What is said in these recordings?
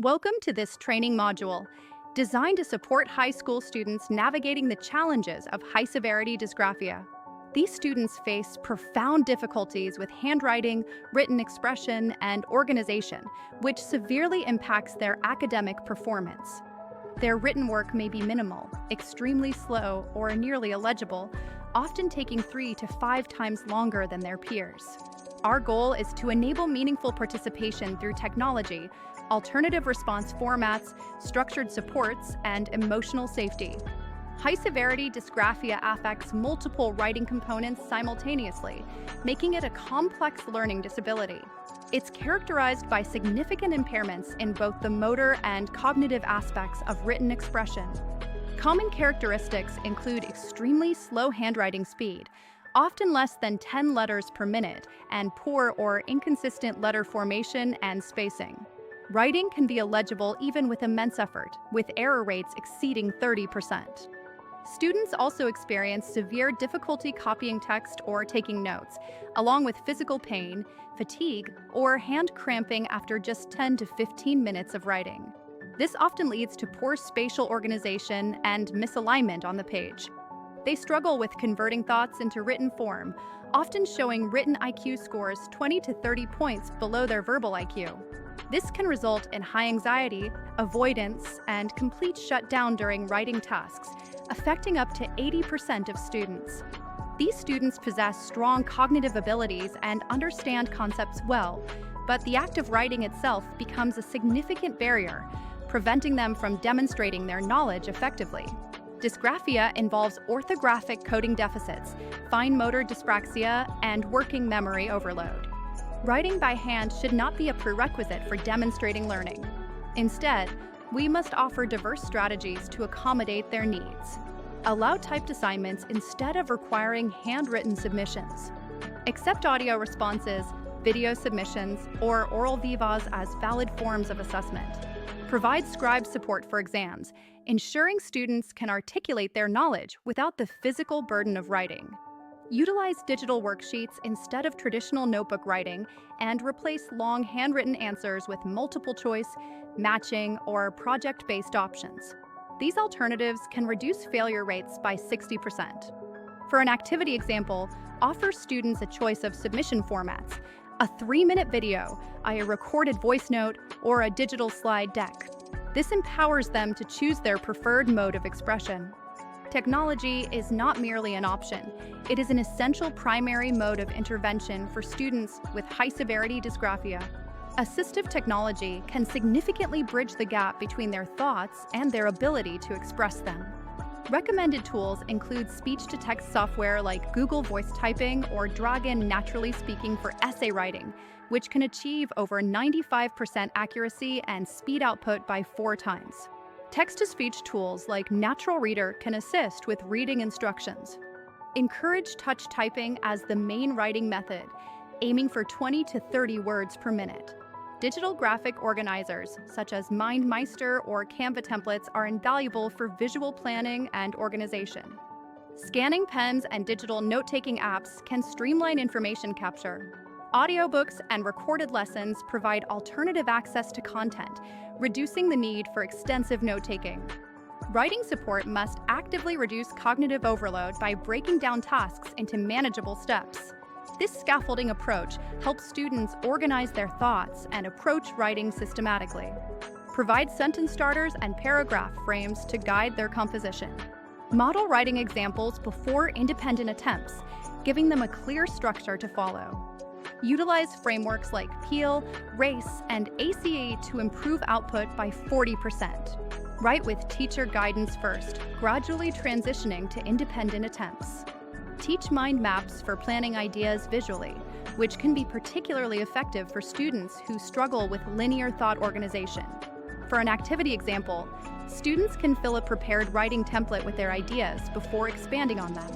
Welcome to this training module, designed to support high school students navigating the challenges of high-severity dysgraphia. These students face profound difficulties with handwriting, written expression, and organization, which severely impacts their academic performance. Their written work may be minimal, extremely slow, or nearly illegible, often taking 3 to 5 times longer than their peers. Our goal is to enable meaningful participation through technology, alternative response formats, structured supports, and emotional safety. High-severity dysgraphia affects multiple writing components simultaneously, making it a complex learning disability. It's characterized by significant impairments in both the motor and cognitive aspects of written expression. Common characteristics include extremely slow handwriting speed, often less than 10 letters per minute, and poor or inconsistent letter formation and spacing. Writing can be illegible even with immense effort, with error rates exceeding 30%. Students also experience severe difficulty copying text or taking notes, along with physical pain, fatigue, or hand cramping after just 10 to 15 minutes of writing. This often leads to poor spatial organization and misalignment on the page. They struggle with converting thoughts into written form, often showing written IQ scores 20 to 30 points below their verbal IQ. This can result in high anxiety, avoidance, and complete shutdown during writing tasks, affecting up to 80% of students. These students possess strong cognitive abilities and understand concepts well, but the act of writing itself becomes a significant barrier, preventing them from demonstrating their knowledge effectively. Dysgraphia involves orthographic coding deficits, fine motor dyspraxia, and working memory overload. Writing by hand should not be a prerequisite for demonstrating learning. Instead, we must offer diverse strategies to accommodate their needs. Allow typed assignments instead of requiring handwritten submissions. Accept audio responses, video submissions, or oral vivas as valid forms of assessment. Provide scribe support for exams, ensuring students can articulate their knowledge without the physical burden of writing. Utilize digital worksheets instead of traditional notebook writing, and replace long handwritten answers with multiple choice, matching, or project-based options. These alternatives can reduce failure rates by 60%. For an activity example, offer students a choice of submission formats: a 3-minute video, a recorded voice note, or a digital slide deck. This empowers them to choose their preferred mode of expression. Technology is not merely an option. It is an essential primary mode of intervention for students with high-severity dysgraphia. Assistive technology can significantly bridge the gap between their thoughts and their ability to express them. Recommended tools include speech-to-text software like Google Voice Typing or Dragon Naturally Speaking for essay writing, which can achieve over 95% accuracy and speed output by 4 times. Text-to-speech tools like Natural Reader can assist with reading instructions. Encourage touch typing as the main writing method, aiming for 20 to 30 words per minute. Digital graphic organizers, such as MindMeister or Canva templates, are invaluable for visual planning and organization. Scanning pens and digital note-taking apps can streamline information capture. Audiobooks and recorded lessons provide alternative access to content, reducing the need for extensive note-taking. Writing support must actively reduce cognitive overload by breaking down tasks into manageable steps. This scaffolding approach helps students organize their thoughts and approach writing systematically. Provide sentence starters and paragraph frames to guide their composition. Model writing examples before independent attempts, giving them a clear structure to follow. Utilize frameworks like Peel, RACE, and ACE to improve output by 40%. Write with teacher guidance first, gradually transitioning to independent attempts. Teach mind maps for planning ideas visually, which can be particularly effective for students who struggle with linear thought organization. For an activity example, students can fill a prepared writing template with their ideas before expanding on them.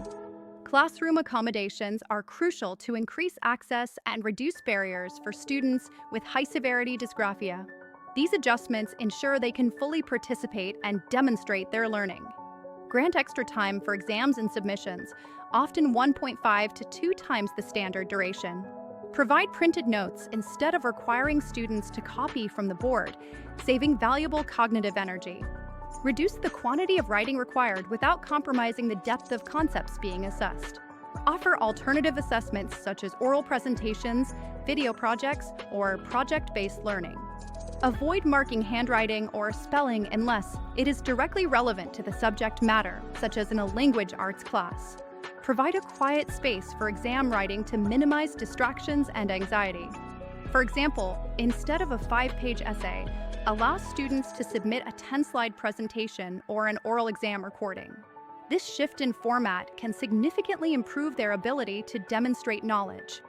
Classroom accommodations are crucial to increase access and reduce barriers for students with high-severity dysgraphia. These adjustments ensure they can fully participate and demonstrate their learning. Grant extra time for exams and submissions, often 1.5 to 2 times the standard duration. Provide printed notes instead of requiring students to copy from the board, saving valuable cognitive energy. Reduce the quantity of writing required without compromising the depth of concepts being assessed. Offer alternative assessments such as oral presentations, video projects, or project-based learning. Avoid marking handwriting or spelling unless it is directly relevant to the subject matter, such as in a language arts class. Provide a quiet space for exam writing to minimize distractions and anxiety. For example, instead of a 5-page essay, allow students to submit a 10-slide presentation or an oral exam recording. This shift in format can significantly improve their ability to demonstrate knowledge.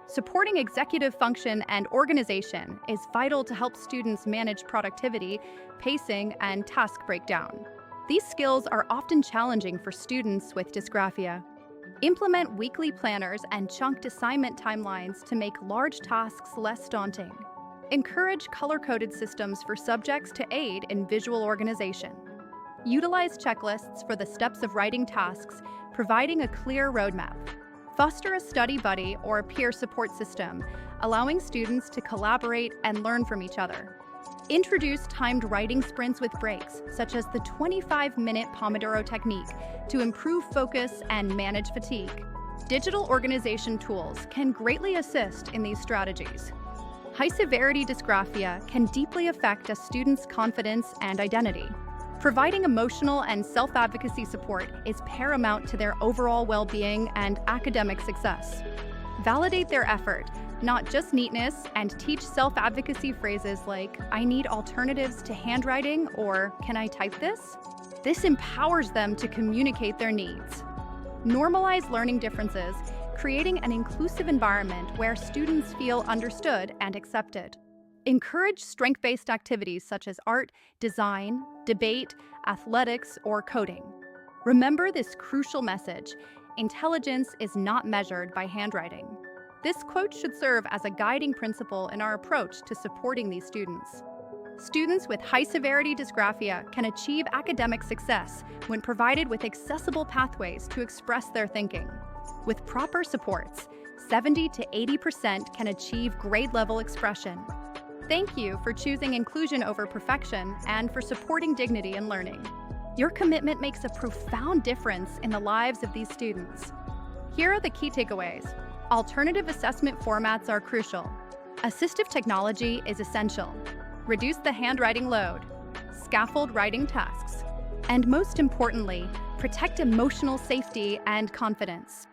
Supporting executive function and organization is vital to help students manage productivity, pacing, and task breakdown. These skills are often challenging for students with dysgraphia. Implement weekly planners and chunked assignment timelines to make large tasks less daunting. Encourage color-coded systems for subjects to aid in visual organization. Utilize checklists for the steps of writing tasks, providing a clear roadmap. Foster a study buddy or peer support system, allowing students to collaborate and learn from each other. Introduce timed writing sprints with breaks, such as the 25-minute Pomodoro technique, to improve focus and manage fatigue. Digital organization tools can greatly assist in these strategies. High-severity dysgraphia can deeply affect a student's confidence and identity. Providing emotional and self-advocacy support is paramount to their overall well-being and academic success. Validate their effort, not just neatness, and teach self-advocacy phrases like, "I need alternatives to handwriting," or "Can I type this?" This empowers them to communicate their needs. Normalize learning differences, creating an inclusive environment where students feel understood and accepted. Encourage strength-based activities such as art, design, debate, athletics, or coding. Remember this crucial message: intelligence is not measured by handwriting. This quote should serve as a guiding principle in our approach to supporting these students. Students with high-severity dysgraphia can achieve academic success when provided with accessible pathways to express their thinking. With proper supports, 70 to 80% can achieve grade-level expression. Thank you for choosing inclusion over perfection and for supporting dignity in learning. Your commitment makes a profound difference in the lives of these students. Here are the key takeaways. Alternative assessment formats are crucial. Assistive technology is essential. Reduce the handwriting load. Scaffold writing tasks. And most importantly, protect emotional safety and confidence.